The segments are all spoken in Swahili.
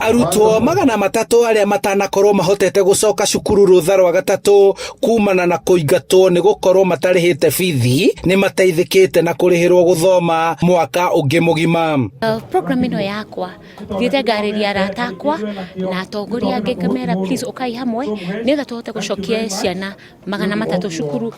Arutwo magana matatu aria matanakorwo mahotete gucoka cukuru rutha rwa gatatu kumana na kuingatwo ni gukorwo matarihite bithi ni mateithikite na kurihirwo guthoma mwaka ungi mugima. Program ino yakwa thiete ngariria arata akwa na atongoria angi ngamera please ukai hamwe nigetha tuhote gucokia ciana magana matatu cukuru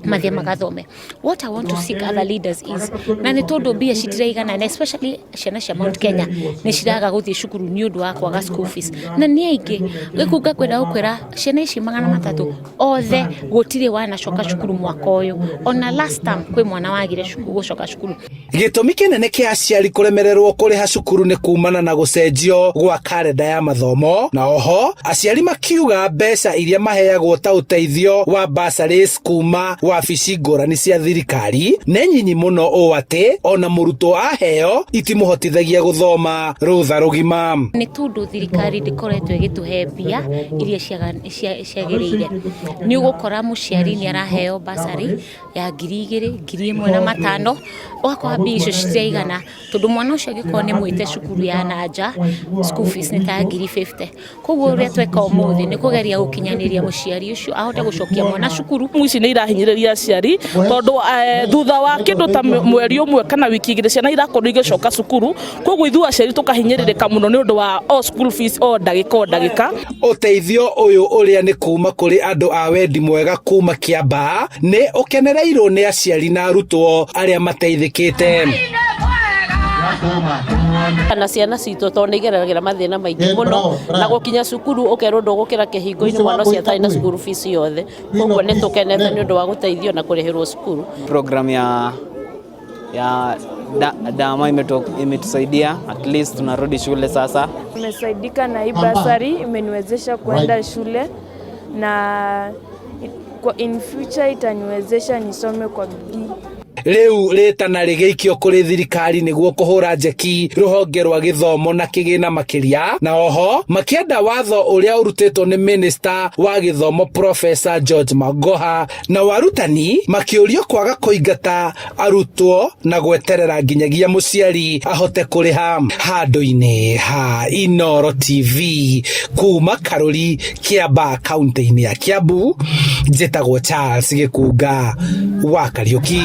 mathie magathome. What I want to seek other leaders is na ni tondu mbia citiraigana and especially ciana cia Mount Kenya ni ciraga guthie cukuru ni undu wa kwaga school fees na ni aingi gikunga kwenda gukwira ciana ici magana matatu othe gutire wanacoka cukuru mwaka uyu ona last time kwi mwana wagire cukuru gucoka cukuru. Gitumi kinene kia aciari kuremererwo kuriha cukuru ni kumana na gucenjio gwa kalenda ya mathomo na oho aciari makiuga mbeca iria maheagwo ta uteithio wa bursaries kuma wabici ngurani cia thirikari ne nyinyi muno o ati ona murutwo aheo itimuhotithagia guthoma rutha rugima. Ni tundu thirikari ndikoretwo igituhe mbia iria ciagiriire ni ugukora muciari ni araheo bursary ya 2,000 1,500 wakwa mbia icio citiraigana tondu mwana ucio angĩkorwo nĩ mwĩte cukuru ya nanja school fees nĩ ta 50,000 koguo ũrĩa tweka ũmũthĩ nĩ kũgeria gũkinyaniria mũciari ũcio ahote gũcokia mwana cukuru. Ici nĩ irahinyĩrĩria aciari tondu thutha wa kĩndũ ta mweri ũmwe kana wiki igĩrĩ ciana irakorwo igĩcoka cukuru koguo ithuĩ aciari tũkahinyĩrĩrĩka mũno nĩ ũndũ wa all school fees o ndagĩka. Ũteithio ũyũ ũrĩa nĩ kuma kũrĩ andũ a wendi mwega kuma Kiambaa nĩ ũkenereirwo nĩ aciari na arutwo arĩa mateithĩkĩte. Na ciana citũ to nĩ igeragĩra mathĩna maingĩ mũno na gũkinya cukuru ũkerwo ndũgũkĩra kĩhingo-inĩ mwana ũcio atarĩ na cukuru fees yothe koguo nĩ tũkenete nĩ ũndũ wa gũteithio na kũrĩhĩrwo cukuru. Program ya Dama imetusaidia at least tunarudi shule sasa. Nimesaidika na hii bursary imeniwezesha kuenda shule na in future itaniwezesha nisome kwa bidii. Riu ritana rigeikio kuri thirikari niguo kuhura njeki ruhonge rwa githomo na kigina makiria na oho makienda watho uria urutitwo ni minister wa githomo Professor George Magoha na warutani makiurio kwaga kuingata arutwo na gweterera nginyagia muciari ahote kuriha. Handu-ini ha Inooro TV kuma Karuri Kiambaa kaunti-ini ya Kiambu njitagwo Charles Gikunga wa Kariuki.